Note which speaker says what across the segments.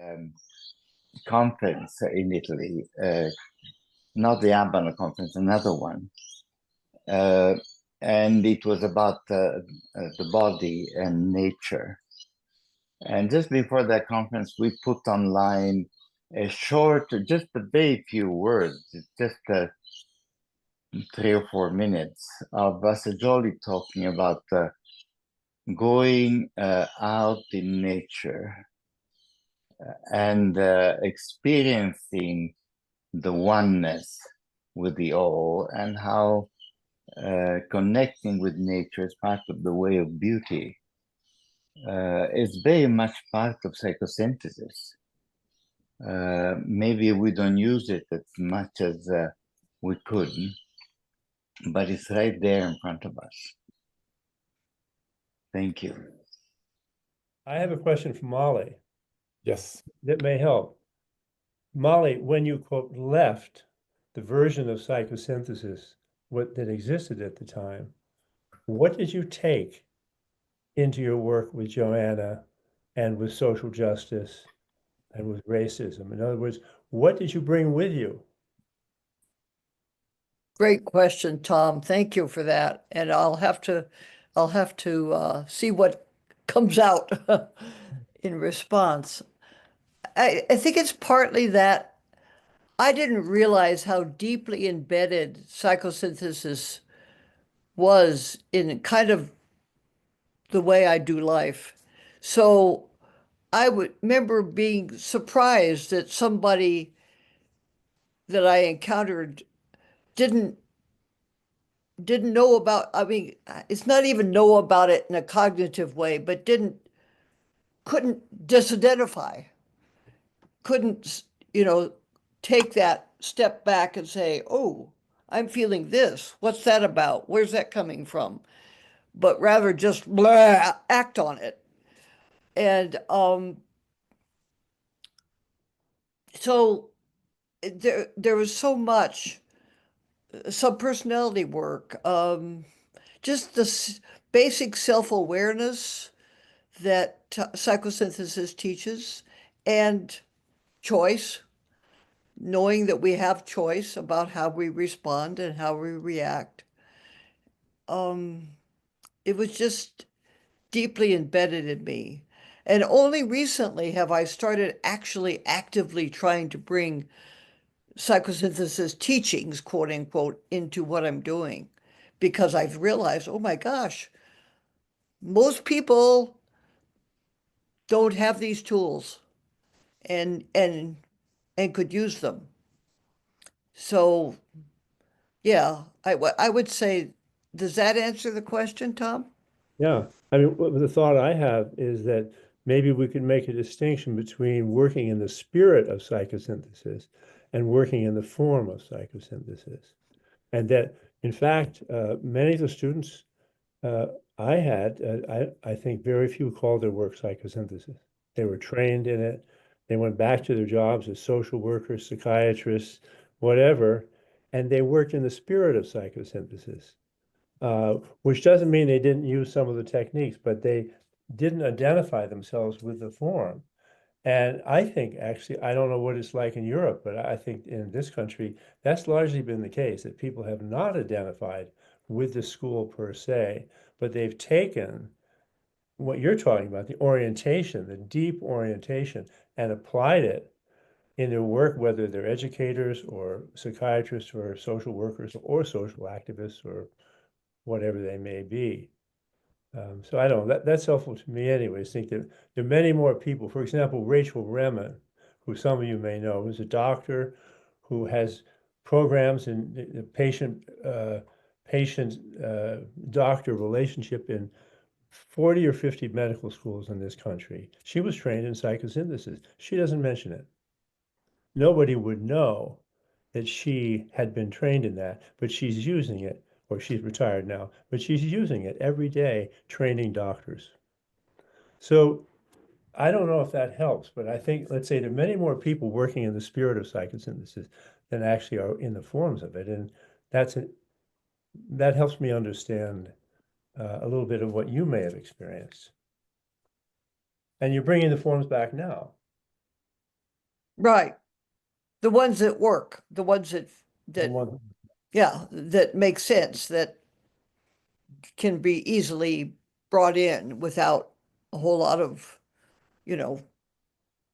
Speaker 1: um, conference in Italy, not the Abano conference, another one. And it was about the body and nature. And just before that conference, we put online a short, just a very few words, just 3 or 4 minutes of Assagioli talking about going out in nature and experiencing the oneness with the all, and how connecting with nature is part of the way of beauty. It's very much part of psychosynthesis. Maybe we don't use it as much as we could, but it's right there in front of us. Thank you.
Speaker 2: I have a question for Molly.
Speaker 3: Yes.
Speaker 2: That may help. Molly, when you, quote, left the version of psychosynthesis that existed at the time, what did you take into your work with Joanna and with social justice and with racism? In other words, what did you bring with you?
Speaker 4: Great question, Tom. Thank you for that. And I'll have to see what comes out in response. I think it's partly that I didn't realize how deeply embedded psychosynthesis was in kind of the way I do life. So I would remember being surprised that somebody that I encountered didn't know about, I mean, it's not even know about it in a cognitive way, but couldn't disidentify, couldn't, take that step back and say, oh, I'm feeling this. What's that about? Where's that coming from? But rather just blah, act on it. And so there was so much subpersonality work, just the basic self-awareness that psychosynthesis teaches, and choice, knowing that we have choice about how we respond and how we react. It was just deeply embedded in me. And only recently have I started actually actively trying to bring psychosynthesis teachings, quote unquote, into what I'm doing, because I've realized, oh my gosh, most people don't have these tools and could use them. So yeah, I would say, does that answer the question, Tom?
Speaker 2: Yeah, I mean, the thought I have is that maybe we could make a distinction between working in the spirit of psychosynthesis and working in the form of psychosynthesis. And that, in fact, many of the students I had, I think very few called their work psychosynthesis. They were trained in it. They went back to their jobs as social workers, psychiatrists, whatever, and they worked in the spirit of psychosynthesis. Which doesn't mean they didn't use some of the techniques, but they didn't identify themselves with the form. And I think, actually, I don't know what it's like in Europe, but I think in this country, that's largely been the case, that people have not identified with the school per se, but they've taken what you're talking about, the orientation, the deep orientation, and applied it in their work, whether they're educators or psychiatrists or social workers or social activists or whatever they may be. So I don't know, that's helpful to me anyways. Think that there are many more people. For example, Rachel Remen, who some of you may know, is a doctor who has programs in the patient-doctor relationship in 40 or 50 medical schools in this country. She was trained in psychosynthesis. She doesn't mention it. Nobody would know that she had been trained in that, but she's using it. Or she's retired now, but she's using it every day, training doctors. So I don't know if that helps, but I think, let's say there are many more people working in the spirit of psychosynthesis than actually are in the forms of it. And that helps me understand a little bit of what you may have experienced. And you're bringing the forms back now.
Speaker 4: Right. The ones that work, the ones that yeah, that make sense, that can be easily brought in without a whole lot of,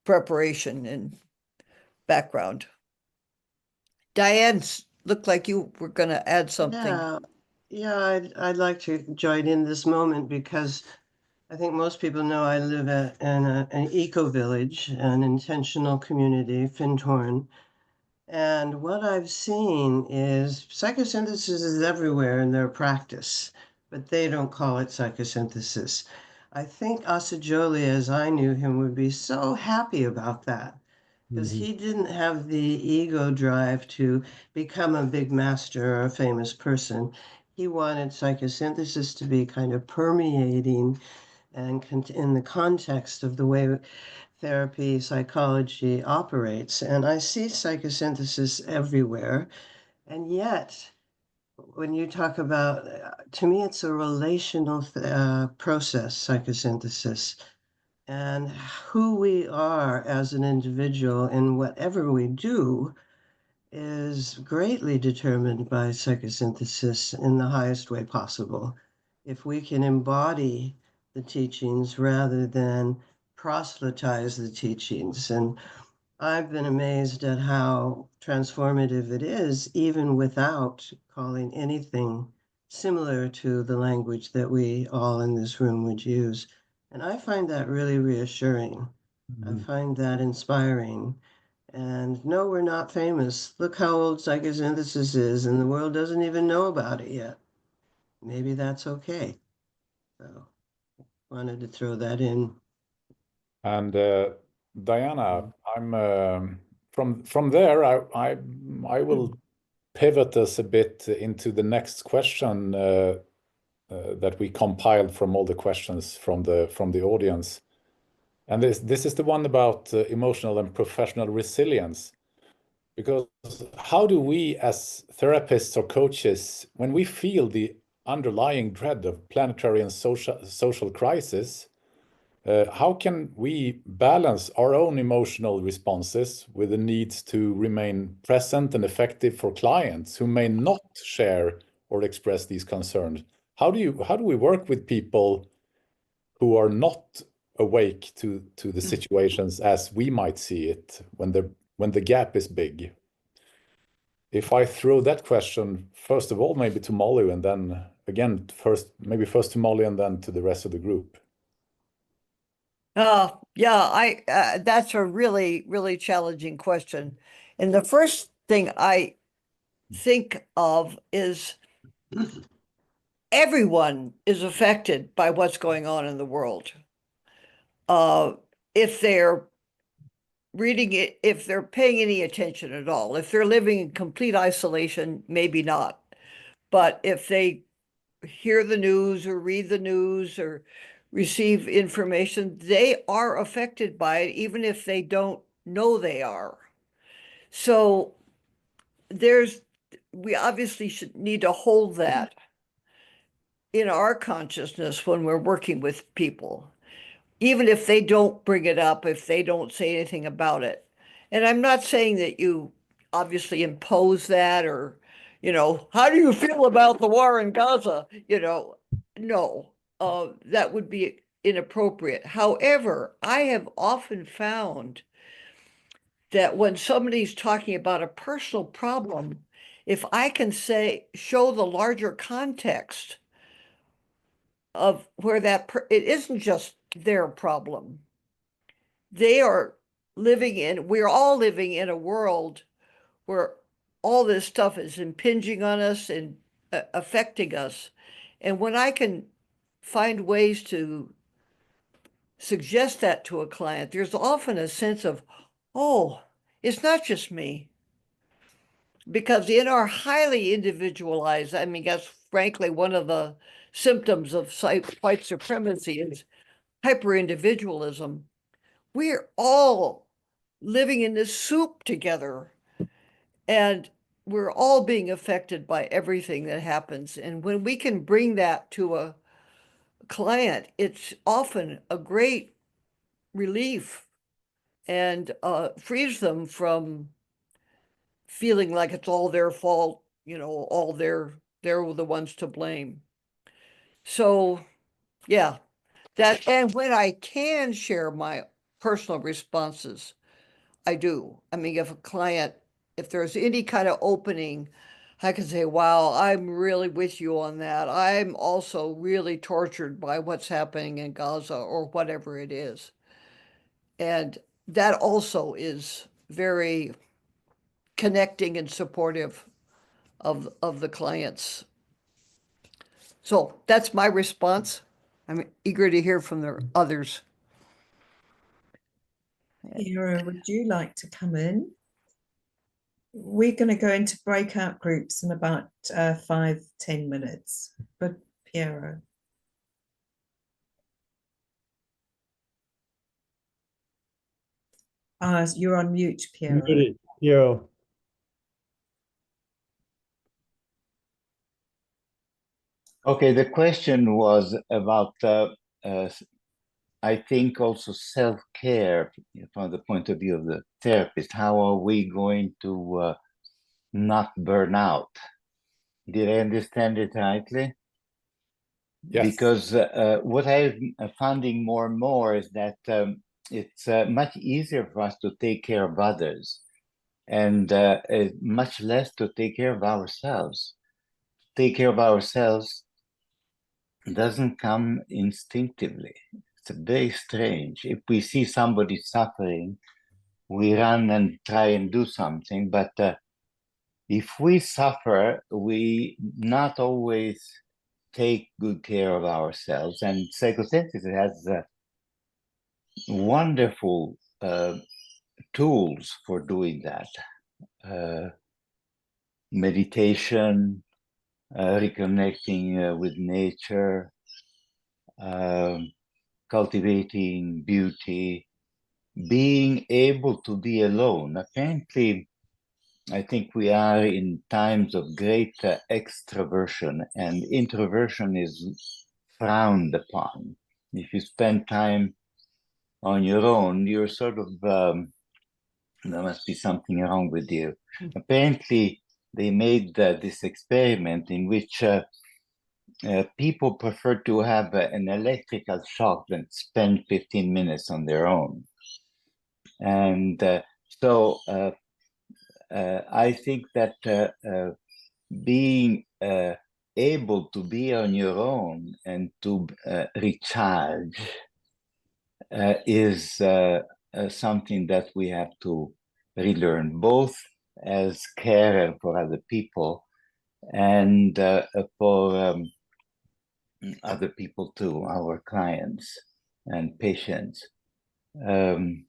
Speaker 4: preparation and background. Diane looked like you were going to add something.
Speaker 3: Yeah, I'd like to join in this moment because I think most people know I live in an eco-village, an intentional community, Findhorn. And what I've seen is psychosynthesis is everywhere in their practice, but they don't call it psychosynthesis. I think Assagioli, as I knew him, would be so happy about that because he didn't have the ego drive to become a big master or a famous person. He wanted psychosynthesis to be kind of permeating and in the context of the way therapy, psychology operates. And I see psychosynthesis everywhere. And yet, when you talk about, to me, it's a relational process, psychosynthesis. And who we are as an individual in whatever we do is greatly determined by psychosynthesis in the highest way possible. If we can embody the teachings rather than proselytize the teachings. And I've been amazed at how transformative it is, even without calling anything similar to the language that we all in this room would use. And I find that really reassuring. I find that inspiring. And no, we're not famous. Look how old psychosynthesis is, and the world doesn't even know about it yet. Maybe that's okay. So, wanted to throw that in.
Speaker 5: And Diana, I'm from there. I will pivot us a bit into the next question that we compiled from all the questions from the audience, and this is the one about emotional and professional resilience. Because how do we, as therapists or coaches, when we feel the underlying dread of planetary and social crisis, how can we balance our own emotional responses with the needs to remain present and effective for clients who may not share or express these concerns? How do we work with people who are not awake to the situations as we might see it when the gap is big? If I throw that question, first of all, maybe to Molly, and then again, first to Molly and then to the rest of the group.
Speaker 4: Yeah, that's a really, really challenging question. And the first thing I think of is everyone is affected by what's going on in the world. If they're reading it, if they're paying any attention at all, if they're living in complete isolation, maybe not. But if they hear the news or read the news or receive information, they are affected by it, even if they don't know they are. So we obviously should need to hold that in our consciousness when we're working with people, even if they don't bring it up, if they don't say anything about it. And I'm not saying that you obviously impose that or, how do you feel about the war in Gaza? No, that would be inappropriate. However, I have often found that when somebody's talking about a personal problem, if I can show the larger context of where it isn't just their problem. We're all living in a world where all this stuff is impinging on us and affecting us. And when I can find ways to suggest that to a client, there's often a sense of, oh, it's not just me. Because in our highly individualized, I mean, that's frankly one of the symptoms of white supremacy is hyper-individualism. We're all living in this soup together, and we're all being affected by everything that happens. And when we can bring that to a client, it's often a great relief and frees them from feeling like it's all their fault, you know, all they're the ones to blame. So yeah, that, and when I can share my personal responses, I do. I mean, if there's any kind of opening, I can say, wow, I'm really with you on that. I'm also really tortured by what's happening in Gaza or whatever it is. And that also is very connecting and supportive of the clients. So that's my response. I'm eager to hear from the others.
Speaker 6: Piero, would you like to come in? We're going to go into breakout groups in about 5-10 minutes. But Piero. You're on mute, Piero.
Speaker 2: Muted, Piero.
Speaker 1: Okay, the question was about, I think, also self-care from the point of view of the therapist. How are we going to not burn out? Did I understand it rightly?
Speaker 5: Yes.
Speaker 1: Because what I'm finding more and more is that it's much easier for us to take care of others and much less to take care of ourselves. Take care of ourselves doesn't come instinctively. It's very strange. If we see somebody suffering, we run and try and do something. But if we suffer, we not always take good care of ourselves. And psychosynthesis has wonderful tools for doing that. Meditation, reconnecting with nature, cultivating beauty, being able to be alone. Apparently, I think we are in times of great extroversion, and introversion is frowned upon. If you spend time on your own, you're sort of, there must be something wrong with you. Apparently, they made this experiment in which people prefer to have an electrical shock than spend 15 minutes on their own. And so I think that being able to be on your own and to recharge is something that we have to relearn, both as carer for other people and for other people too, our clients and patients. When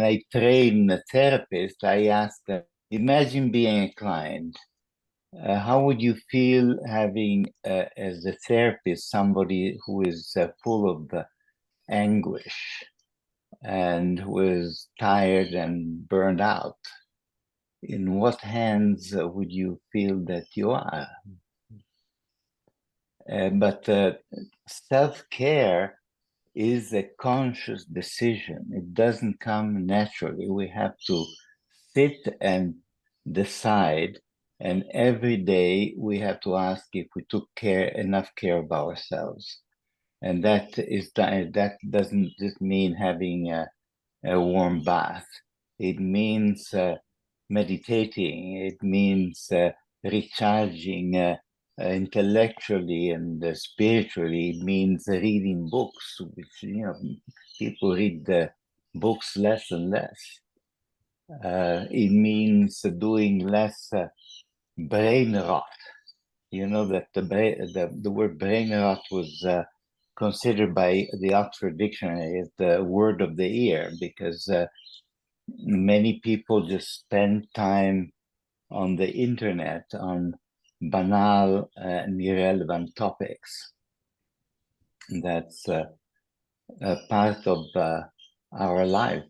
Speaker 1: I train a therapist, I ask them, imagine being a client. How would you feel having, as a therapist, somebody who is full of anguish and who is tired and burned out? In what hands would you feel that you are? But self-care is a conscious decision. It doesn't come naturally. We have to sit and decide, and every day we have to ask if we took enough care of ourselves. And that doesn't just mean having a warm bath. It means meditating. It means recharging intellectually and spiritually. It means reading books, which, people read the books less and less. It means doing less brain rot. You know that the word brain rot was considered by the Oxford Dictionary as the word of the year, because many people just spend time on the internet on banal and irrelevant topics. That's a part of our life.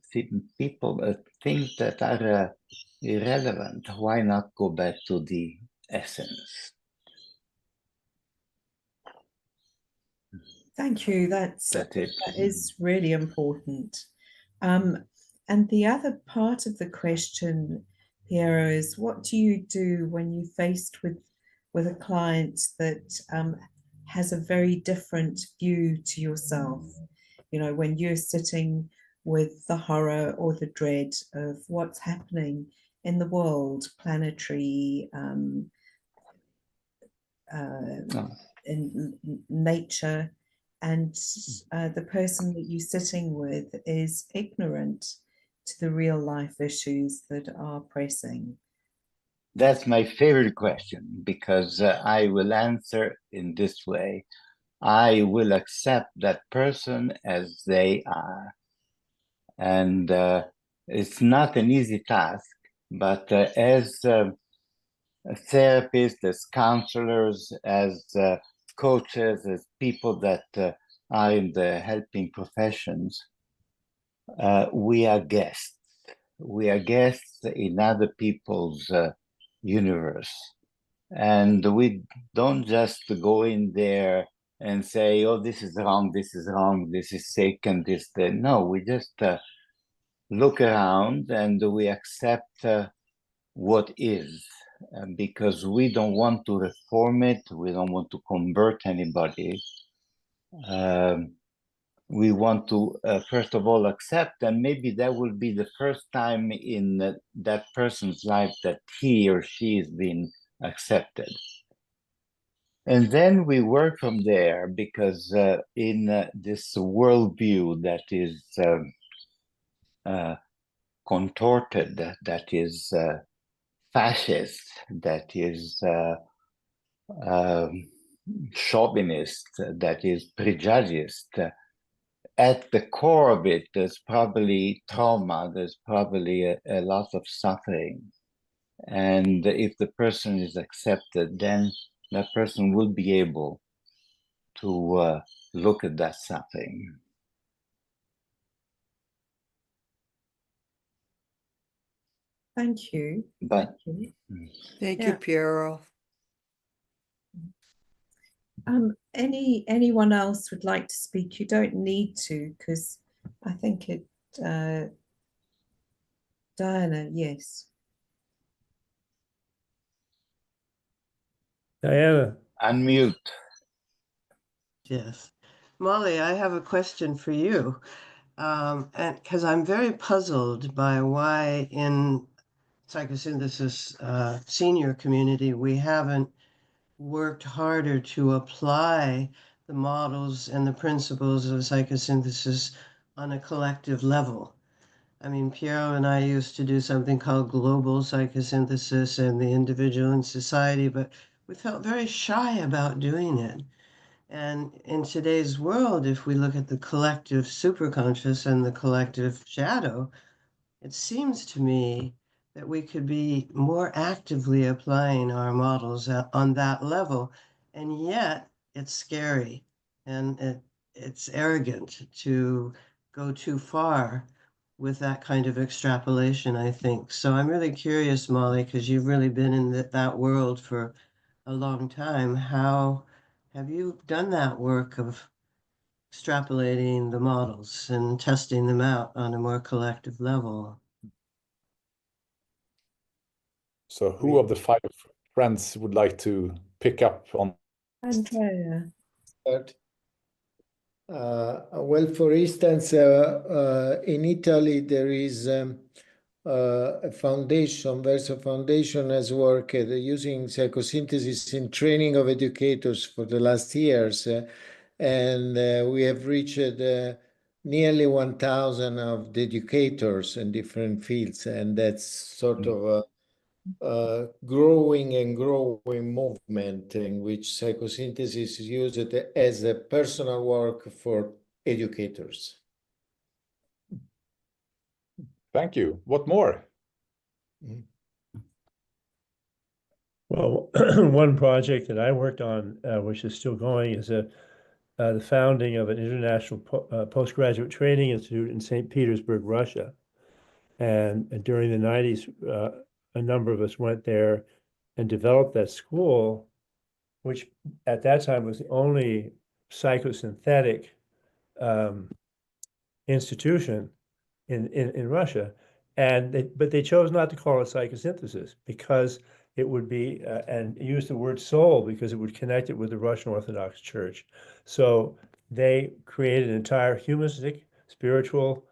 Speaker 1: People things that are irrelevant. Why not go back to the essence?
Speaker 6: Thank you.
Speaker 1: That's it.
Speaker 6: That is really important. And the other part of the question, Piero, is what do you do when you're faced with a client that has a very different view to yourself? You know, when you're sitting with the horror or the dread of what's happening in the world, planetary, in nature, and the person that you're sitting with is ignorant to the real life issues that are pressing?
Speaker 1: That's my favorite question, because I will answer in this way. I will accept that person as they are. And it's not an easy task, but as therapists, as counselors, as coaches, as people that are in the helping professions, we are guests. We are guests in other people's universe. And we don't just go in there and say, oh, this is wrong, this is sick, and this, that. No, we just look around and we accept what is, because we don't want to reform it, we don't want to convert anybody. We want to, first of all, accept, and maybe that will be the first time in that person's life that he or she has been accepted. And then we work from there, because in this worldview that is contorted, that is fascist, that is chauvinist, that is prejudiced, at the core of it, there's probably trauma, there's probably a lot of suffering. And if the person is accepted, then that person will be able to look at that suffering.
Speaker 6: Thank you.
Speaker 1: But
Speaker 4: Thank
Speaker 6: Yeah.
Speaker 4: you, Piero.
Speaker 6: Anyone else would like to speak? You don't need to, because I think it, Diana, yes.
Speaker 2: Diana.
Speaker 1: unmute.
Speaker 3: Yes. Molly, I have a question for you. And because I'm very puzzled by why in psychosynthesis senior community we haven't worked harder to apply the models and the principles of psychosynthesis on a collective level. I mean, Piero and I used to do something called global psychosynthesis and the individual and society, but we felt very shy about doing it. And in today's world, if we look at the collective superconscious and the collective shadow, it seems to me that we could be more actively applying our models on that level. And yet it's scary and it's arrogant to go too far with that kind of extrapolation, I think. So I'm really curious, Molly, because you've really been in that world for a long time. How have you done that work of extrapolating the models and testing them out on a more collective level?
Speaker 5: So who of the five friends would like to pick up on?
Speaker 6: Andrea.
Speaker 7: Well, for instance, in Italy, there is a foundation, Verso Foundation has worked using psychosynthesis in training of educators for the last years. And we have reached nearly 1,000 of the educators in different fields. And that's sort of a growing and growing movement in which psychosynthesis is used as a personal work for educators.
Speaker 5: Thank you. What more?
Speaker 2: Well, one project that I worked on, which is still going, is the founding of an international postgraduate training institute in St. Petersburg, Russia. And during the 90s, a number of us went there and developed that school, which at that time was the only psychosynthetic institution in Russia, but they chose not to call it psychosynthesis because it would be and use the word soul because it would connect it with the Russian Orthodox Church. So they created an entire humanistic, spiritual,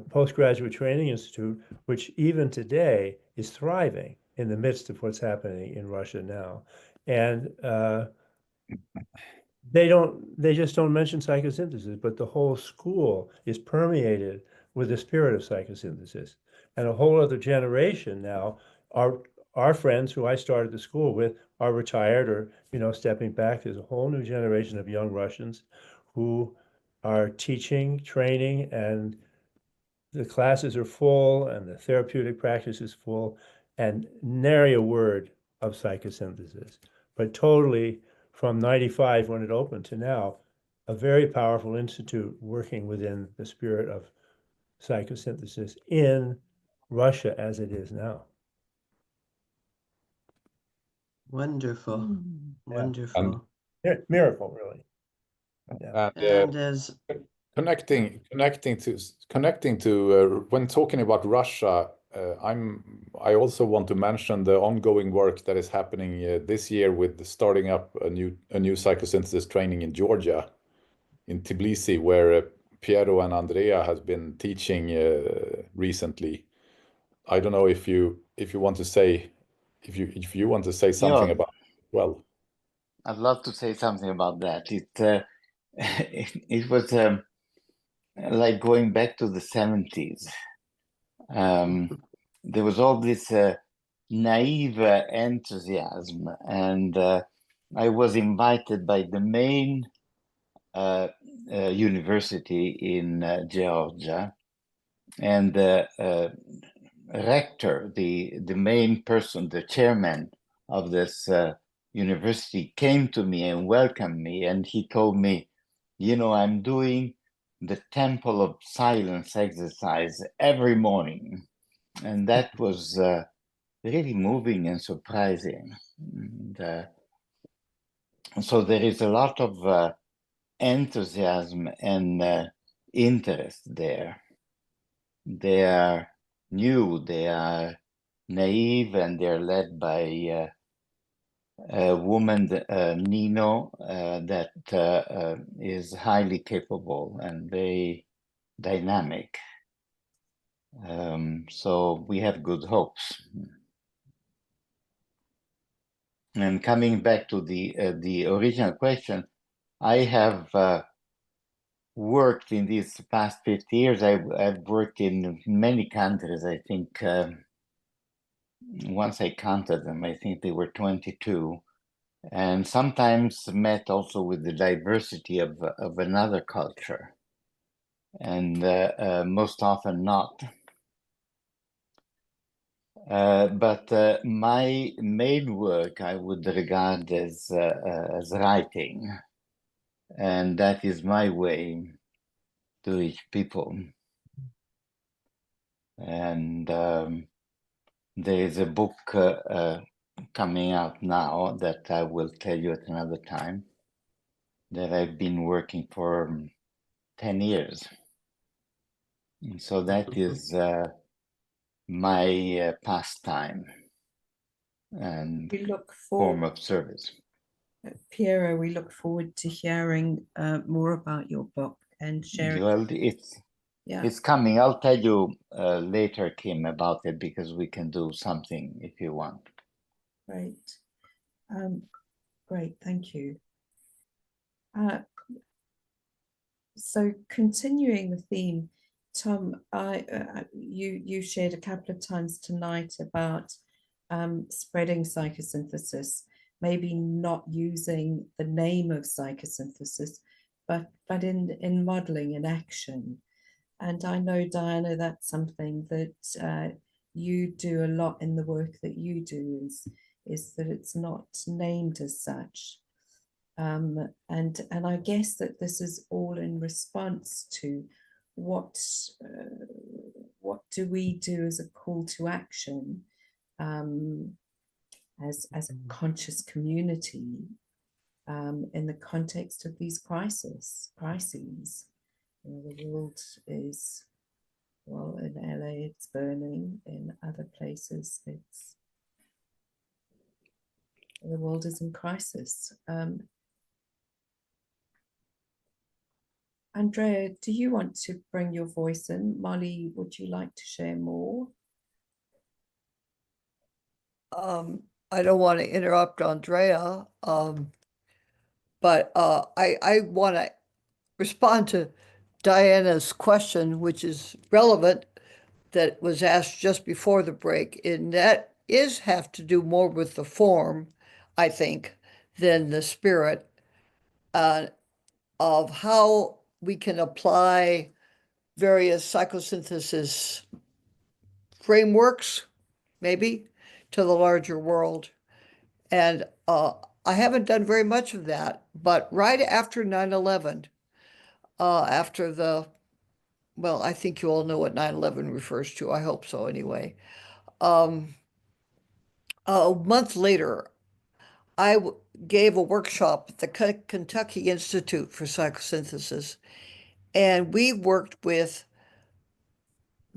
Speaker 2: postgraduate training institute, which even today is thriving in the midst of what's happening in Russia now. And they just don't mention psychosynthesis, but the whole school is permeated with the spirit of psychosynthesis. And a whole other generation now, our friends who I started the school with are retired or, stepping back. There's a whole new generation of young Russians who are teaching, training, and the classes are full and the therapeutic practice is full and nary a word of psychosynthesis, but totally from 95 when it opened to now, a very powerful institute working within the spirit of psychosynthesis in Russia as it is now.
Speaker 3: Wonderful, wonderful.
Speaker 2: Miracle, really. Yeah.
Speaker 3: And as
Speaker 5: connecting to when talking about Russia, I also want to mention the ongoing work that is happening this year with starting up a new psychosynthesis training in Georgia, in Tbilisi, where Piero and Andrea has been teaching recently. I don't know if you want to say something about it. Well,
Speaker 1: I'd love to say something about that. It was like going back to the 70s. There was all this naive enthusiasm, and I was invited by the main university in Georgia, and the rector, the main person, the chairman of this university, came to me and welcomed me, and he told me, I'm doing the Temple of Silence exercise every morning. And that was really moving and surprising. And, so there is a lot of enthusiasm and interest there. They are new, they are naive, and they're led by a woman, Nino, that is highly capable and very dynamic. So we have good hopes. And coming back to the original question, I have worked in these past 50 years. I've worked in many countries. I think once I counted them, I think they were 22. And sometimes met also with the diversity of another culture, and most often not. But my main work I would regard as writing, and that is my way to reach people. And there is a book coming out now that I will tell you at another time, that I've been working for 10 years. And so that is my pastime and
Speaker 6: We look
Speaker 1: form
Speaker 6: forward,
Speaker 1: of service.
Speaker 6: Piero, we look forward to hearing more about your book and sharing.
Speaker 1: Well, it's coming. I'll tell you later, Kim, about it, because we can do something if you want.
Speaker 6: Great. Great, thank you. So continuing the theme, Tom, you shared a couple of times tonight about spreading psychosynthesis, maybe not using the name of psychosynthesis, but in modeling and action. And I know, Diana, that's something that you do a lot in the work that you do, is that it's not named as such. And I guess that this is all in response to what do we do as a call to action, as a conscious community, in the context of these crises. The world is well, in LA it's burning, in other places it's the world is in crisis. Andrea, do you want to bring your voice in? Molly, would you like to share more?
Speaker 4: I don't want to interrupt Andrea, but I want to respond to Diana's question, which is relevant, that was asked just before the break, and that is have to do more with the form, I think, than the spirit, of how we can apply various psychosynthesis frameworks, maybe, to the larger world. And I haven't done very much of that, but right after 9/11, after well, I think you all know what 9/11 refers to. I hope so anyway. A month later, I gave a workshop at the Kentucky Institute for Psychosynthesis, and we worked with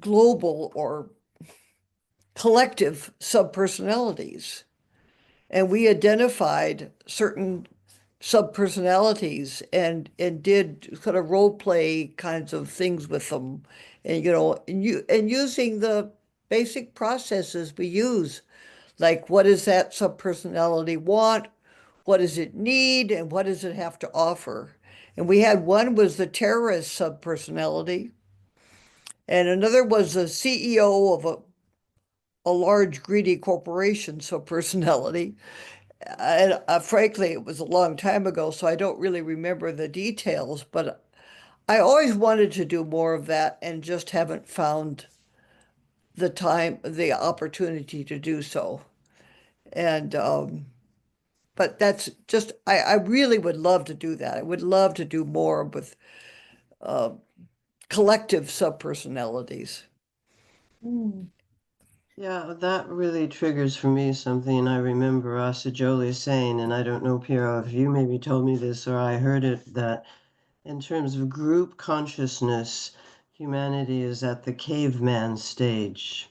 Speaker 4: global or collective subpersonalities. And we identified certain subpersonalities and did kind of role play kinds of things with them, and and using the basic processes we use, like what does that subpersonality want, what does it need, and what does it have to offer. And we had one was the terrorist subpersonality, and another was the CEO of a large greedy corporation subpersonality. And frankly, it was a long time ago, so I don't really remember the details, but I always wanted to do more of that and just haven't found the time, the opportunity to do so. And, but that's just, I really would love to do that. I would love to do more with collective subpersonalities.
Speaker 3: Yeah, that really triggers for me something I remember Assagioli saying, and I don't know, Piero, if you maybe told me this or I heard it, that in terms of group consciousness, humanity is at the caveman stage.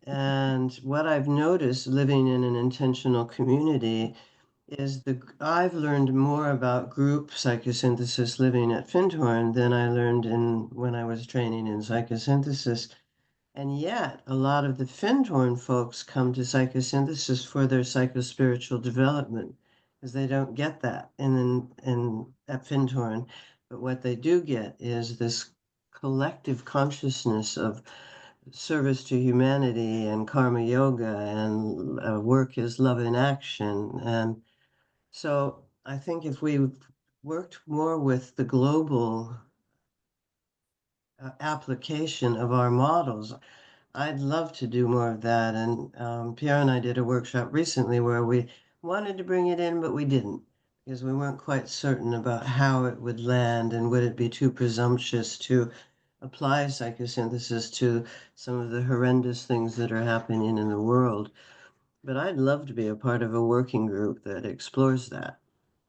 Speaker 3: And what I've noticed living in an intentional community is I've learned more about group psychosynthesis living at Findhorn than I learned when I was training in psychosynthesis. And yet, a lot of the Findhorn folks come to psychosynthesis for their psychospiritual development, because they don't get that at Findhorn. But what they do get is this collective consciousness of service to humanity and karma yoga, and work is love in action. And so I think if we worked more with the global application of our models, I'd love to do more of that. And Piero and I did a workshop recently where we wanted to bring it in, but we didn't, because we weren't quite certain about how it would land, and would it be too presumptuous to apply psychosynthesis to some of the horrendous things that are happening in the world. But I'd love to be a part of a working group that explores that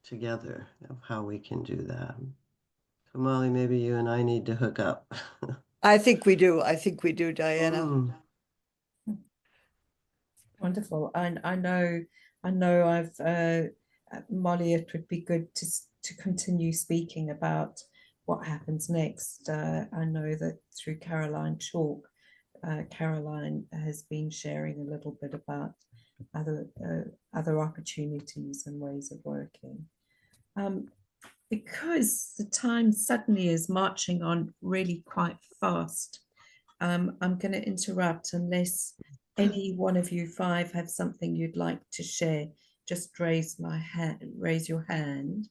Speaker 3: together, of how we can do that. So Molly, maybe you and I need to hook up.
Speaker 4: I think we do. I think we do, Diana.
Speaker 6: Wonderful. I know I've Molly, it would be good to continue speaking about what happens next. I know that through Caroline Chalk, Caroline has been sharing a little bit about other opportunities and ways of working. Because the time suddenly is marching on really quite fast, I'm going to interrupt unless any one of you five have something you'd like to share. Just raise your hand.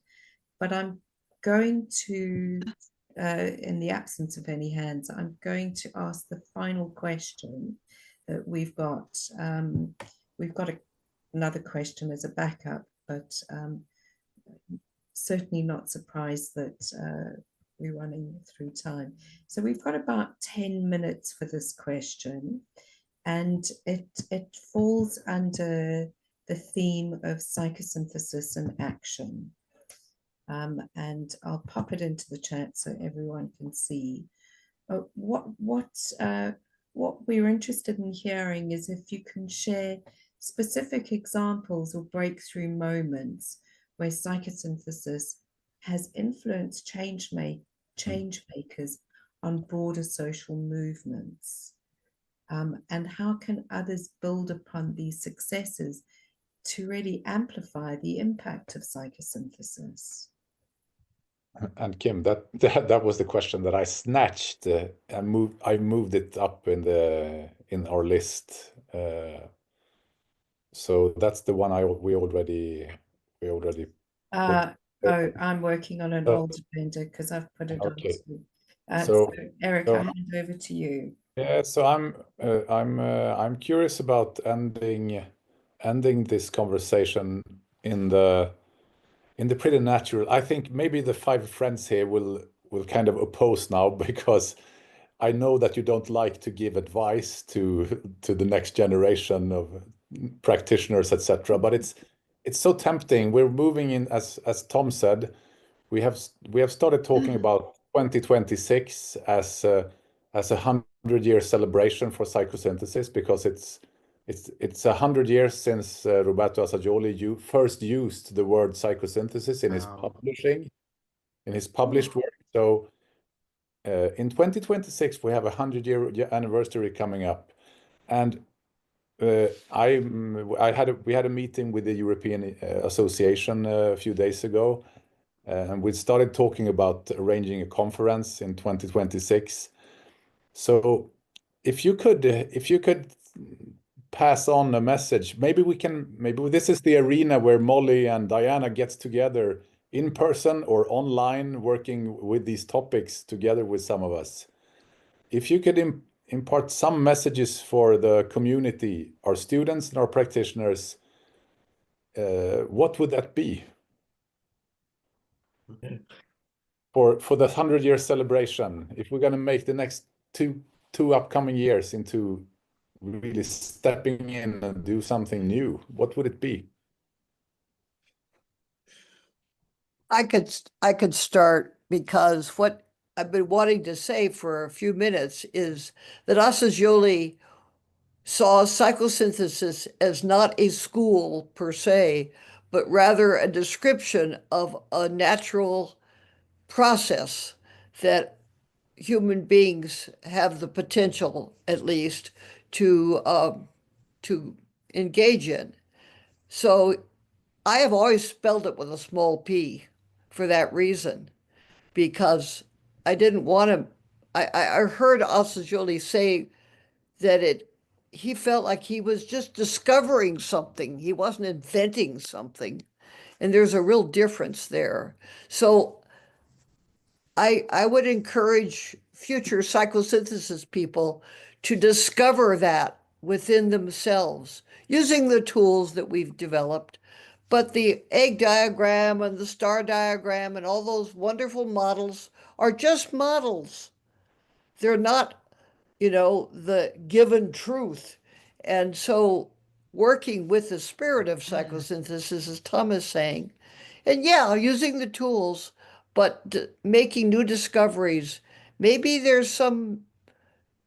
Speaker 6: But I'm going to, in the absence of any hands, I'm going to ask the final question that we've got. We've got another question as a backup, but certainly not surprised that we're running through time. So we've got about 10 minutes for this question, and it falls under the theme of psychosynthesis and action. And I'll pop it into the chat so everyone can see. what we're interested in hearing is if you can share specific examples or breakthrough moments where psychosynthesis has influenced change makers on broader social movements. And how can others build upon these successes to really amplify the impact of psychosynthesis?
Speaker 5: And Kim, that was the question that I snatched. I moved it up in our list. So that's the one we already
Speaker 6: Oh, I'm working on an old agenda because I've put it
Speaker 5: okay.
Speaker 6: on. So Eric,
Speaker 5: so
Speaker 6: I hand over to you.
Speaker 5: Yeah, so I'm curious about ending this conversation in the pretty natural. I think maybe the five friends here will kind of oppose now because I know that you don't like to give advice to the next generation of practitioners, etc. But it's so tempting. We're moving in, as Tom said, we have started talking about 2026 as a 100-year celebration for psychosynthesis because it's 100 years since Roberto Assagioli first used the word psychosynthesis in his published work. So in 2026 we have a 100-year anniversary coming up, and we had a meeting with the European Association a few days ago, and we started talking about arranging a conference in 2026. So if you could pass on a message, maybe this is the arena where Molly and Diana gets together in person or online, working with these topics together with some of us. If you could impart some messages for the community, our students and our practitioners, what would that be? For the 100-year celebration, if we're going to make the next two upcoming years into really stepping in and do something new, what would it be?
Speaker 4: I could start, because what I've been wanting to say for a few minutes is that Assagioli saw psychosynthesis as not a school per se, but rather a description of a natural process that human beings have the potential, at least, to engage in. So I have always spelled it with a small p for that reason, because I didn't want to. I heard Assagioli say that he felt like he was just discovering something. He wasn't inventing something. And there's a real difference there. So I would encourage future psychosynthesis people to discover that within themselves using the tools that we've developed. But the egg diagram and the star diagram and all those wonderful models are just models. They're not, the given truth. And so working with the spirit of psychosynthesis, as Tom is saying, and yeah, using the tools, but making new discoveries. Maybe there's some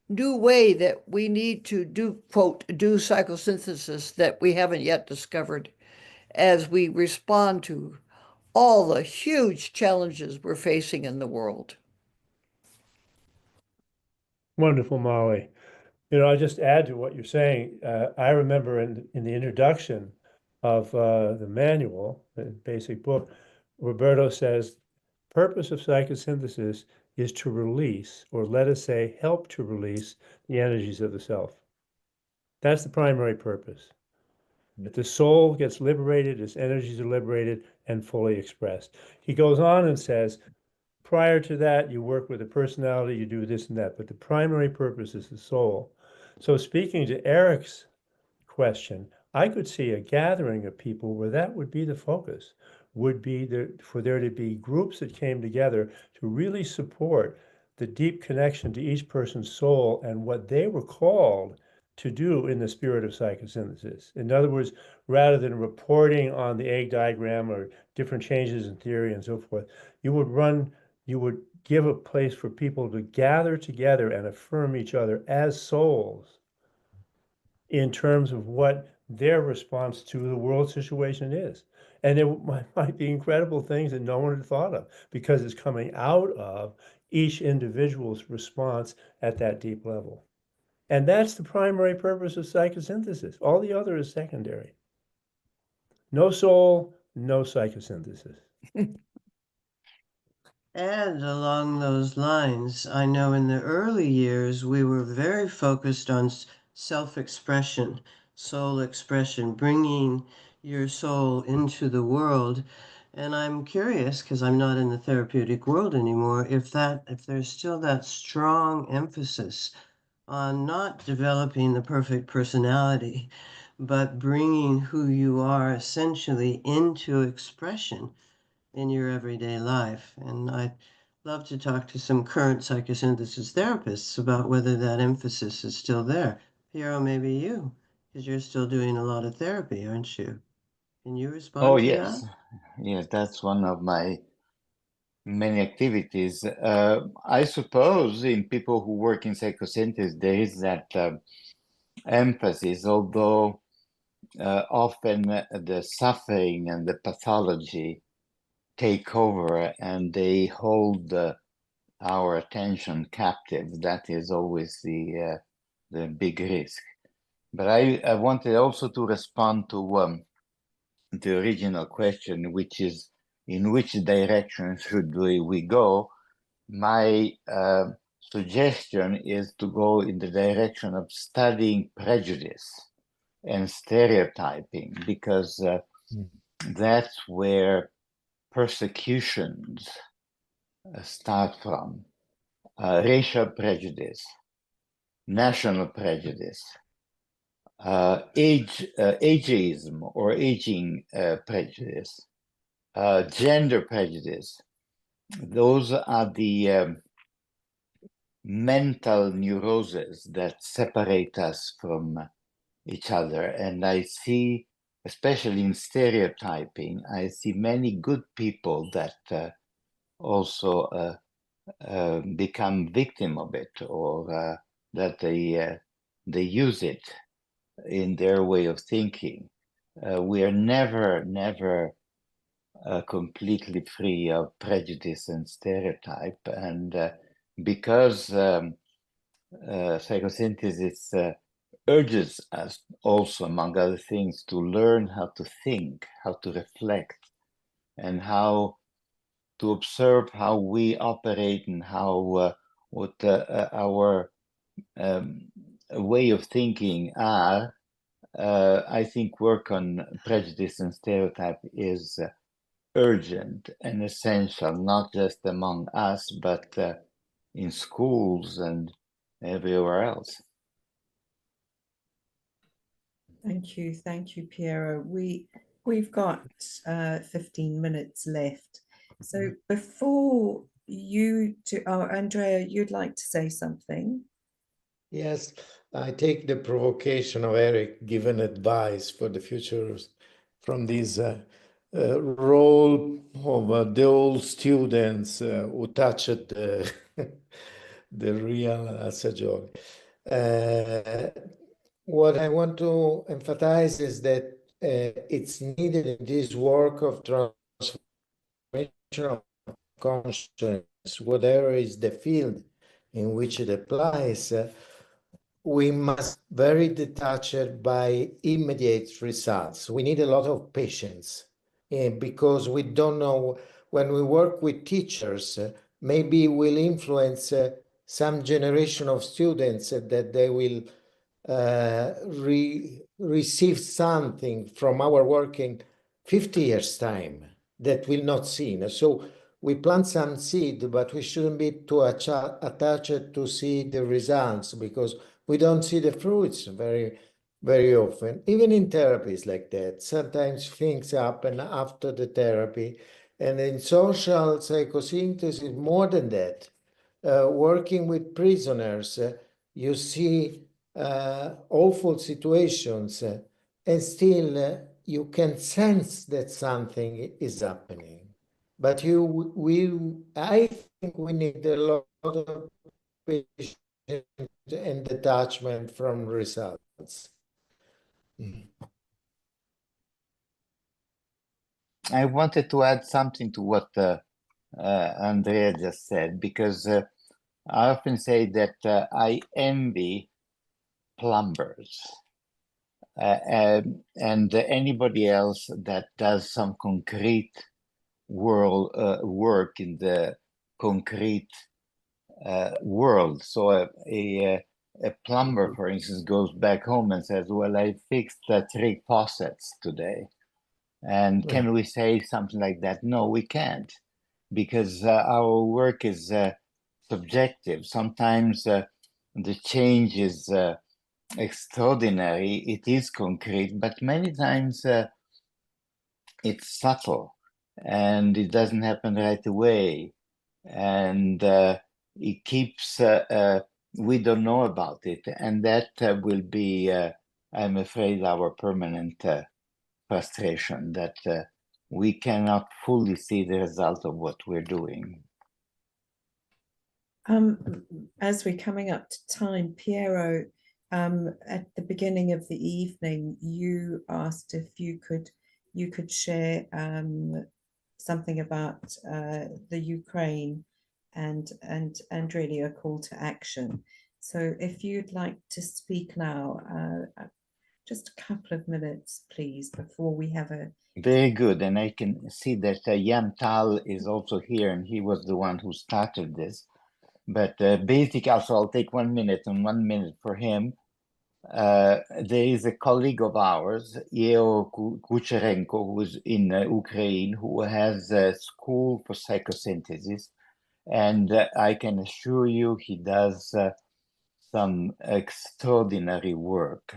Speaker 4: new way that we need to do, quote, do psychosynthesis that we haven't yet discovered as we respond to all the huge challenges we're facing in the world.
Speaker 2: Wonderful, Molly. I'll just add to what you're saying. I remember in the introduction of the manual, the basic book, Roberto says, purpose of psychosynthesis is to release, or let us say, help to release the energies of the self. That's the primary purpose. That the soul gets liberated, its energies are liberated and fully expressed. He goes on and says, prior to that, you work with the personality, you do this and that, but the primary purpose is the soul. So speaking to Eric's question, I could see a gathering of people where that would be the focus, would be for there to be groups that came together to really support the deep connection to each person's soul and what they were called to do in the spirit of psychosynthesis. In other words, rather than reporting on the egg diagram or different changes in theory and so forth, you would run you would give a place for people to gather together and affirm each other as souls in terms of what their response to the world situation is. And there might be incredible things that no one had thought of because it's coming out of each individual's response at that deep level. And that's the primary purpose of psychosynthesis. All the other is secondary. No soul, no psychosynthesis.
Speaker 3: And along those lines, I know in the early years, we were very focused on self-expression, soul expression, bringing your soul into the world. And I'm curious, because I'm not in the therapeutic world anymore, if there's still that strong emphasis on not developing the perfect personality, but bringing who you are essentially into expression in your everyday life. And I'd love to talk to some current psychosynthesis therapists about whether that emphasis is still there. Piero, maybe you, because you're still doing a lot of therapy, aren't you? Can you respond
Speaker 1: Oh,
Speaker 3: to
Speaker 1: yes.
Speaker 3: that?
Speaker 1: Yes, that's one of my many activities. I suppose in people who work in psychosynthesis, there is that emphasis, although often the suffering and the pathology take over and they hold our attention captive. That is always the big risk. But I wanted also to respond to the original question, which is in which direction should we go? My suggestion is to go in the direction of studying prejudice and stereotyping, because that's where persecutions start from. Racial prejudice, national prejudice, ageism or aging prejudice, gender prejudice. Those are the mental neuroses that separate us from each other. And I see, especially in stereotyping, I see many good people that also become victim of it, or that they use it in their way of thinking. We are never completely free of prejudice and stereotype, and because psychosynthesis urges us also, among other things, to learn how to think, how to reflect, and how to observe how we operate and how what our way of thinking are. I think work on prejudice and stereotype is urgent and essential, not just among us, but in schools and everywhere else.
Speaker 6: Thank you, Piero. We've got 15 minutes left. So before you to, Andrea, you'd like to say something?
Speaker 7: Yes, I take the provocation of Eric giving advice for the future from this role of the old students who touched the real Assagioli. What I want to emphasize is that it's needed in this work of transformation of consciousness, whatever is the field in which it applies, we must very detached by immediate results. We need a lot of patience because we don't know when we work with teachers, maybe we'll influence some generation of students that they will receive something from our work in 50 years' time that will not see. So we plant some seed, but we shouldn't be too attached to see the results because we don't see the fruits very, very often. Even in therapies like that, sometimes things happen after the therapy. And in social psychosynthesis, more than that, working with prisoners, you see awful situations, and still you can sense that something is happening. But I we need a lot of patience and detachment from results.
Speaker 1: I wanted to add something to what Andrea just said, because I often say that I envy plumbers and anybody else that does some concrete work in the concrete world. So a plumber, for instance, goes back home and says, well, I fixed 3 faucets today. And can we say something like that? No, we can't, because our work is subjective. Sometimes the change is extraordinary, it is concrete, but many times it's subtle and it doesn't happen right away. And it keeps, we don't know about it. And that will be, I'm afraid, our permanent frustration, that we cannot fully see the result of what we're doing.
Speaker 6: As we're coming up to time, Piero, at the beginning of the evening, you asked if you could share something about the Ukraine and really a call to action. So if you'd like to speak now, just a couple of minutes, please, before we have a...
Speaker 1: Very good. And I can see that Jan Tal is also here, and he was the one who started this. But basically, also I'll take 1 minute and 1 minute for him. There is a colleague of ours, Yeo Kucherenko, who is in Ukraine, who has a school for psychosynthesis. And I can assure you he does some extraordinary work.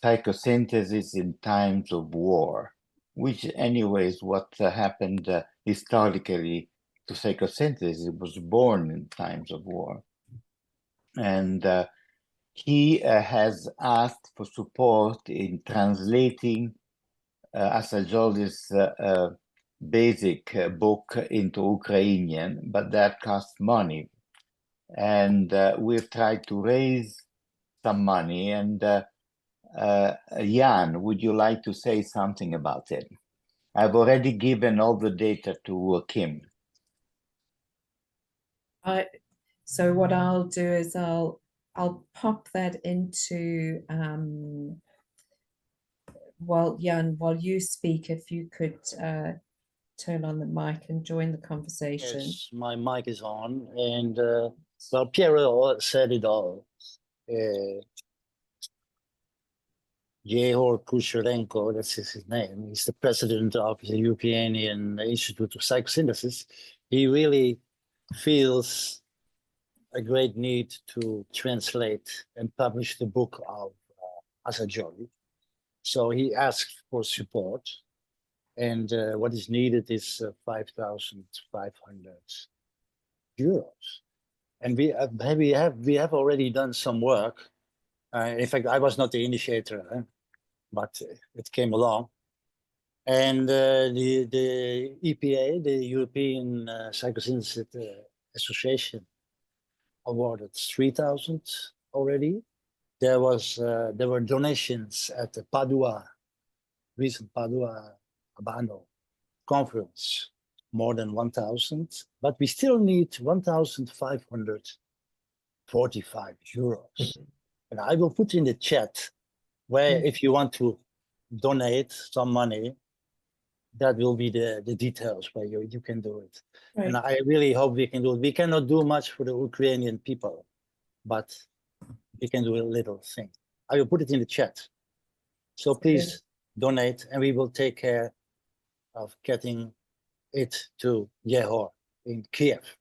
Speaker 1: Psychosynthesis in times of war, which anyways what happened historically to psychosynthesis. It was born in times of war. And he has asked for support in translating Assagioli's basic book into Ukrainian, but that costs money. And we've tried to raise some money. And Jan, would you like to say something about it? I've already given all the data to Kim.
Speaker 6: So what I'll do is I'll pop that into while you speak, if you could turn on the mic and join the conversation.
Speaker 8: Yes, my mic is on, and well, Piero said it all. Yehor Kucherenko, that's his name. He's the president of the Ukrainian Institute of Psychosynthesis. He really feels a great need to translate and publish the book of Assagioli. So he asked for support, and what is needed is 5,500 euros. And we have already done some work. In fact, I was not the initiator, but it came along. And the EPA, the European Psychosynthesis Association, awarded 3,000 already. There were donations at the recent Padua Abano conference, more than 1,000, but we still need 1,545 euros. And I will put in the chat where, if you want to donate some money, that will be the details where you can do it. Right. And I really hope we can do it. We cannot do much for the Ukrainian people, but we can do a little thing. I will put it in the chat. So please donate, and we will take care of getting it to Yehor in Kiev.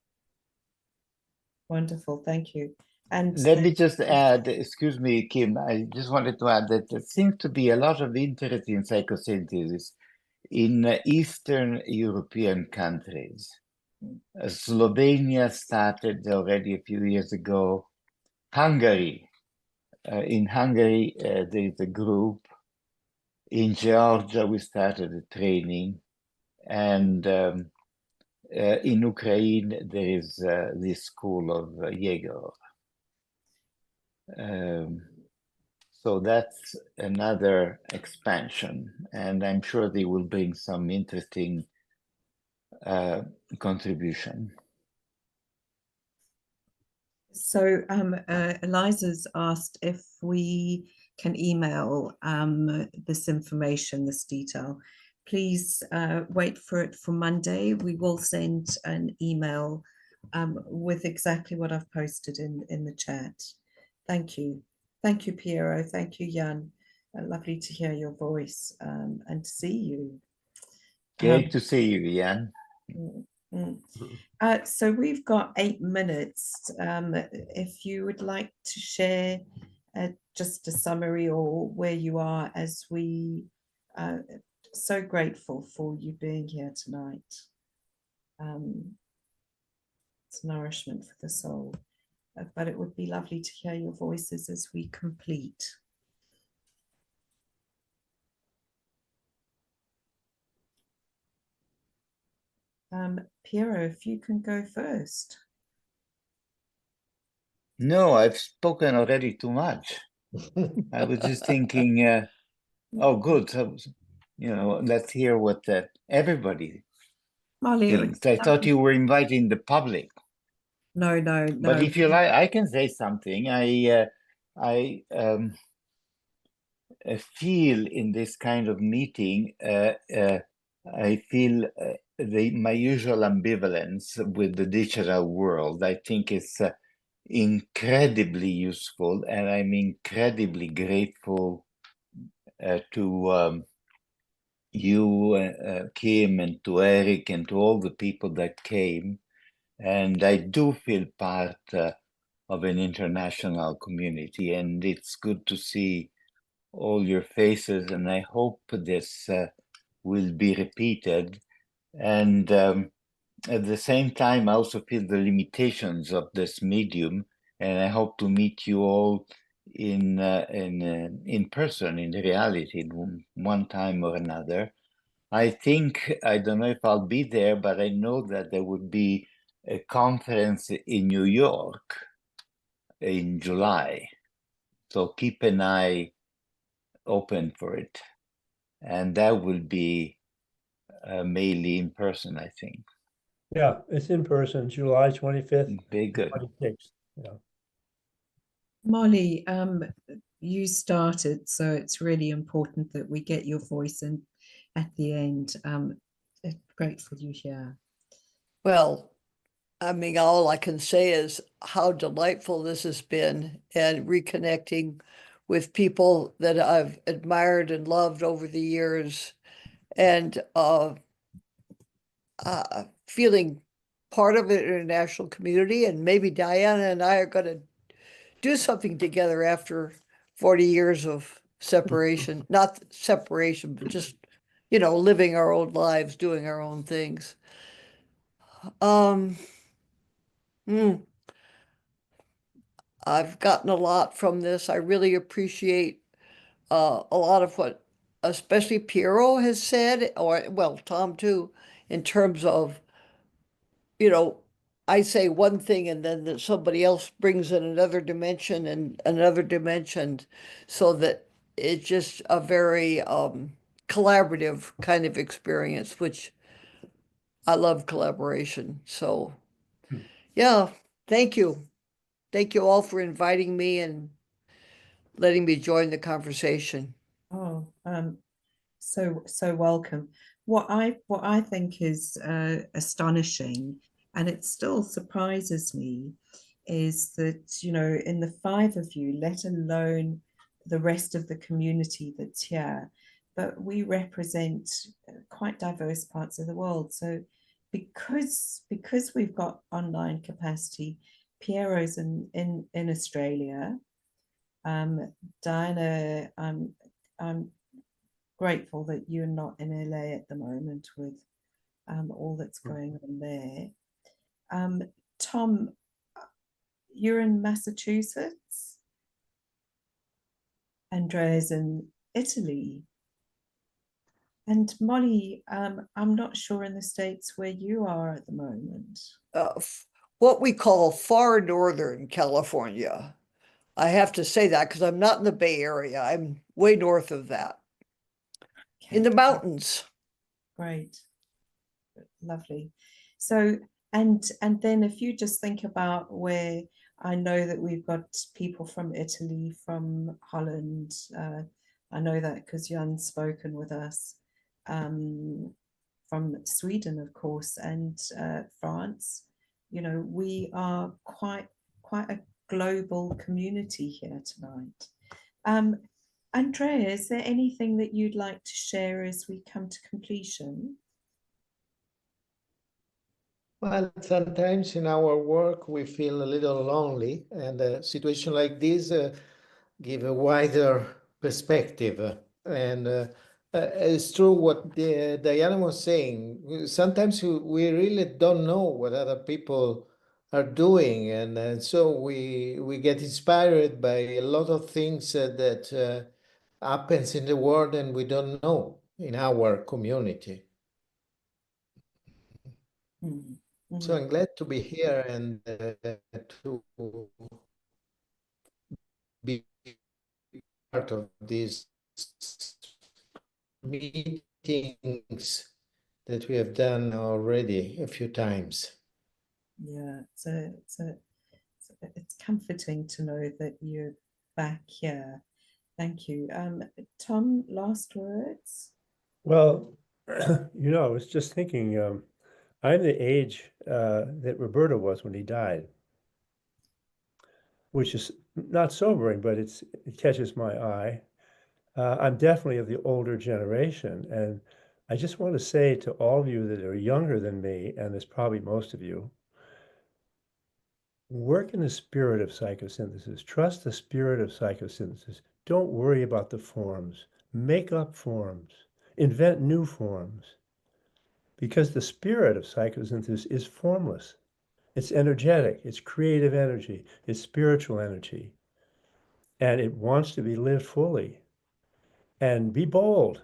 Speaker 6: Wonderful, thank you. And
Speaker 1: let me just add, excuse me, Kim, I just wanted to add that there seems to be a lot of interest in psychosynthesis in Eastern European countries. Slovenia started already a few years ago. Hungary, in Hungary, there is a group. In Georgia, we started a training. And in Ukraine, there is this school of Jaeger. So that's another expansion, and I'm sure they will bring some interesting contribution.
Speaker 6: So Eliza's asked if we can email this information, this detail. Please wait for it for Monday. We will send an email with exactly what I've posted in the chat. Thank you. Thank you, Piero. Thank you, Jan. Lovely to hear your voice and to see you.
Speaker 1: Great to see you, Jan.
Speaker 6: So we've got 8 minutes. If you would like to share just a summary or where you are, as we so grateful for you being here tonight. It's nourishment for the soul, but it would be lovely to hear your voices as we complete. Piero, if you can go first.
Speaker 1: No, I've spoken already too much. I was just thinking, oh, good. So, you know, let's hear what everybody
Speaker 6: Molly,
Speaker 1: thinks. I thought you were inviting the public.
Speaker 6: No.
Speaker 1: But if you like, I can say something. I feel in this kind of meeting, I feel my usual ambivalence with the digital world. I think it's incredibly useful, and I'm incredibly grateful to you, Kim, and to Eric, and to all the people that came. And I do feel part of an international community, and it's good to see all your faces, and I hope this will be repeated. And at the same time, I also feel the limitations of this medium, and I hope to meet you all in person, in reality, one time or another. I think, I don't know if I'll be there, but I know that there would be a conference in New York in July. So keep an eye open for it. And that will be mainly in person, I think.
Speaker 2: Yeah, it's in person, July 25th.
Speaker 1: Very good.
Speaker 2: 26th. Yeah.
Speaker 6: Molly, you started, so it's really important that we get your voice in at the end. Grateful you're here.
Speaker 4: Well, I mean, all I can say is how delightful this has been, and reconnecting with people that I've admired and loved over the years, and feeling part of an international community. And maybe Diana and I are going to do something together after 40 years of separation. Not separation, but just, you know, living our own lives, doing our own things. I've gotten a lot from this. I really appreciate a lot of what especially Piero has said, or well, Tom too, in terms of, you know, I say one thing and then somebody else brings in another dimension and another dimension, so that it's just a very collaborative kind of experience, which I love collaboration. So yeah, thank you. Thank you all for inviting me and letting me join the conversation.
Speaker 6: Oh, so welcome. What I think is astonishing, and it still surprises me, is that, you know, in the 5 of you, let alone the rest of the community that's here, but we represent quite diverse parts of the world. So because we've got online capacity, Piero's in Australia. Diana, I'm grateful that you're not in LA at the moment with all that's going on there. Tom, you're in Massachusetts. Andrea's in Italy. And Molly, I'm not sure in the States where you are at the moment.
Speaker 4: What we call far northern California. I have to say that because I'm not in the Bay Area. I'm way north of that, in the mountains.
Speaker 6: Great, lovely. So, and then if you just think about where, I know that we've got people from Italy, from Holland. I know that because Jan's spoken with us. From Sweden, of course, and France. You know, we are quite a global community here tonight. Andrea, is there anything that you'd like to share as we come to completion?
Speaker 7: Well, sometimes in our work we feel a little lonely, and a situation like this give a wider perspective. And it's true what Diana was saying. Sometimes we really don't know what other people are doing, and so we get inspired by a lot of things that happens in the world and we don't know in our community.
Speaker 6: Mm-hmm.
Speaker 7: So I'm glad to be here and to be part of these meetings that we have done already a few times.
Speaker 6: Yeah, it's comforting to know that you're back here. Thank you. Tom, last words?
Speaker 2: Well, you know, I was just thinking, I'm the age that Roberto was when he died, which is not sobering, but it catches my eye. I'm definitely of the older generation, and I just want to say to all of you that are younger than me, and there's probably most of you, work in the spirit of psychosynthesis. Trust the spirit of psychosynthesis. Don't worry about the forms. Make up forms. Invent new forms. Because the spirit of psychosynthesis is formless. It's energetic. It's creative energy. It's spiritual energy. And it wants to be lived fully. And be bold.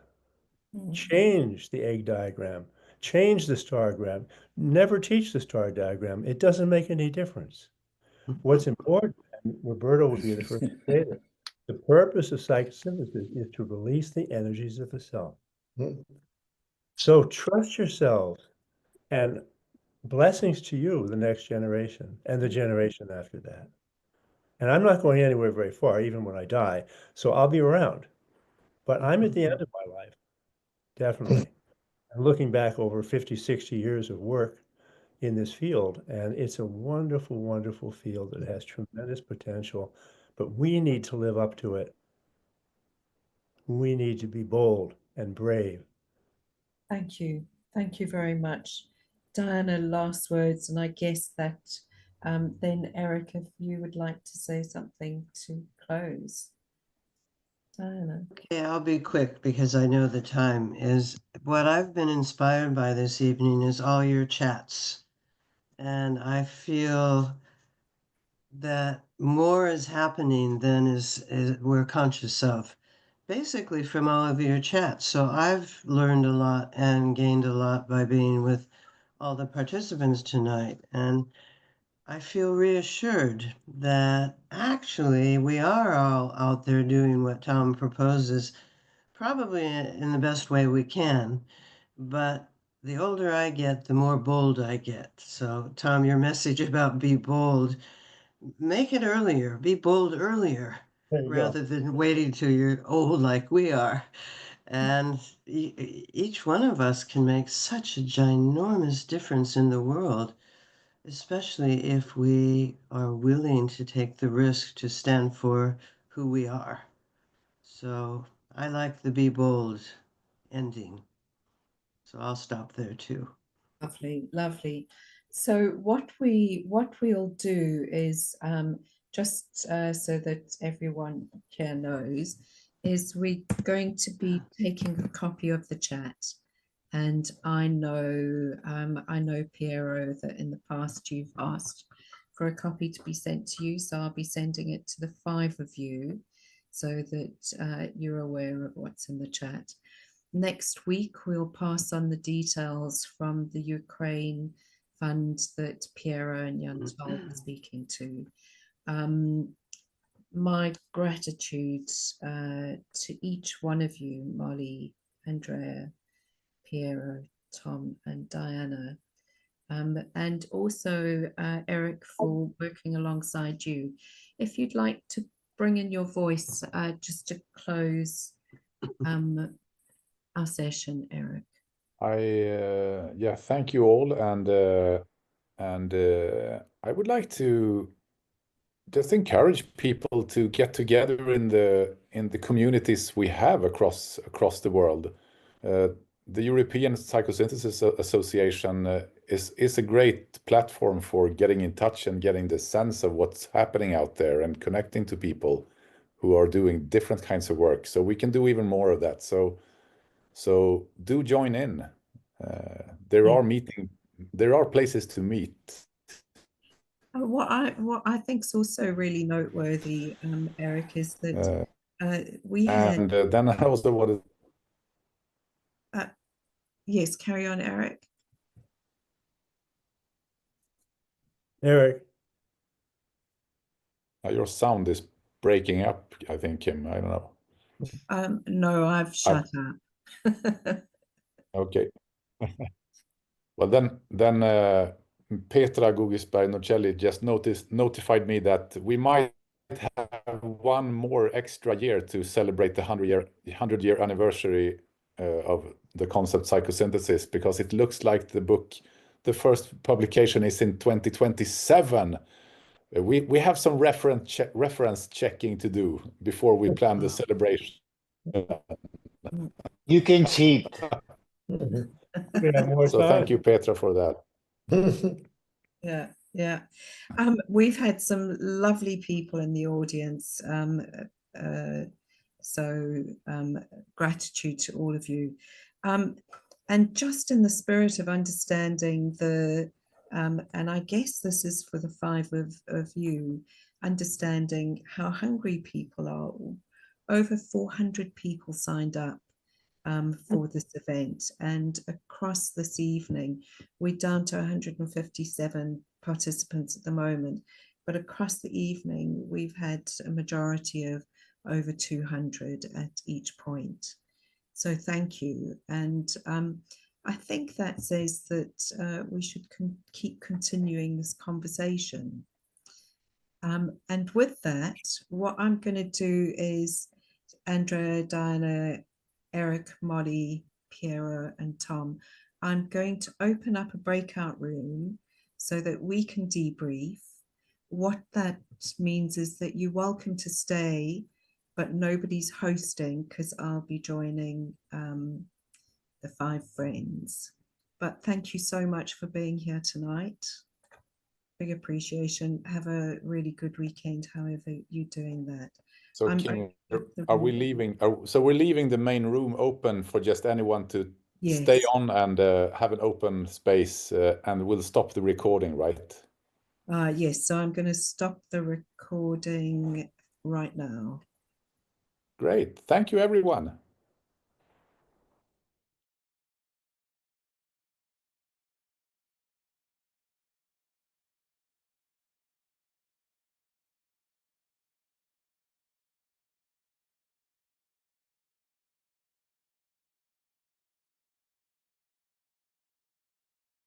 Speaker 2: Change the egg diagram. Change the stargram. Never teach the star diagram. It doesn't make any difference. What's important, and Roberto would be the first to say this, the purpose of psychosynthesis is to release the energies of the self. So trust yourselves, and blessings to you, the next generation, and the generation after that. And I'm not going anywhere very far, even when I die, so I'll be around. But I'm at the end of my life, definitely. I'm looking back over 50, 60 years of work in this field, and it's a wonderful, wonderful field that has tremendous potential, but we need to live up to it. We need to be bold and brave.
Speaker 6: Thank you. Thank you very much. Diana, last words, and I guess that then Eric, if you would like to say something to close. Diana.
Speaker 3: Okay, I'll be quick because I know the time is. What I've been inspired by this evening is all your chats. And I feel that more is happening than is we're conscious of, basically from all of your chats. So I've learned a lot and gained a lot by being with all the participants tonight. And I feel reassured that actually we are all out there doing what Tom proposes, probably in the best way we can. But the older I get, the more bold I get. So, Tom, your message about be bold, make it earlier, be bold earlier, rather than waiting till you're old like we are. And each one of us can make such a ginormous difference in the world, especially if we are willing to take the risk to stand for who we are. So I like the be bold ending. So I'll stop there too.
Speaker 6: Lovely, lovely. So what we'll do is just so that everyone here knows, is we're going to be taking a copy of the chat. And I know Piero that in the past you've asked for a copy to be sent to you, so I'll be sending it to the 5 of you so that you're aware of what's in the chat. next week, we'll pass on the details from the Ukraine fund that Piero and Yantal were speaking to. My gratitude to each one of you, Molly, Andrea, Piero, Tom, and Diana, and also Eric for working alongside you. If you'd like to bring in your voice just to close our session, Eric.
Speaker 5: Yeah, thank you all, and I would like to just encourage people to get together in the communities we have across the world. The European Psychosynthesis Association is a great platform for getting in touch and getting the sense of what's happening out there and connecting to people who are doing different kinds of work. So we can do even more of that. So do join in. There are places to meet.
Speaker 6: What I think is also really noteworthy, Eric, is that we had.
Speaker 5: And then I also wanted.
Speaker 6: Yes, carry on, Eric.
Speaker 2: Eric.
Speaker 5: Your sound is breaking up, I think, Kim. I don't know.
Speaker 6: No, I've shut up.
Speaker 5: Okay. Well, then Petra Gugisberg Nocelli just notified me that we might have one more extra year to celebrate the 100-year anniversary of the concept psychosynthesis, because it looks like the first publication is in 2027. We have some reference checking to do before we plan the celebration.
Speaker 1: You can cheat.
Speaker 5: So thank you, Petra, for that.
Speaker 6: Yeah. We've had some lovely people in the audience. So gratitude to all of you. And just in the spirit of understanding and I guess this is for the 5 of you, understanding how hungry people are. Over 400 people signed up for this event, and across this evening, we're down to 157 participants at the moment, but across the evening, we've had a majority of over 200 at each point. So thank you. And I think that says that we should keep continuing this conversation. And with that, what I'm going to do is, Andrea, Diana, Eric, Molly, Piero, and Tom, I'm going to open up a breakout room so that we can debrief. What that means is that you're welcome to stay, but nobody's hosting because I'll be joining the 5 friends. But thank you so much for being here tonight. Big appreciation. Have a really good weekend, however you're doing that.
Speaker 5: So Kim, are we leaving? So we're leaving the main room open for just anyone to stay on and have an open space, and we'll stop the recording, right?
Speaker 6: Yes, so I'm going to stop the recording right now.
Speaker 5: Great. Thank you, everyone.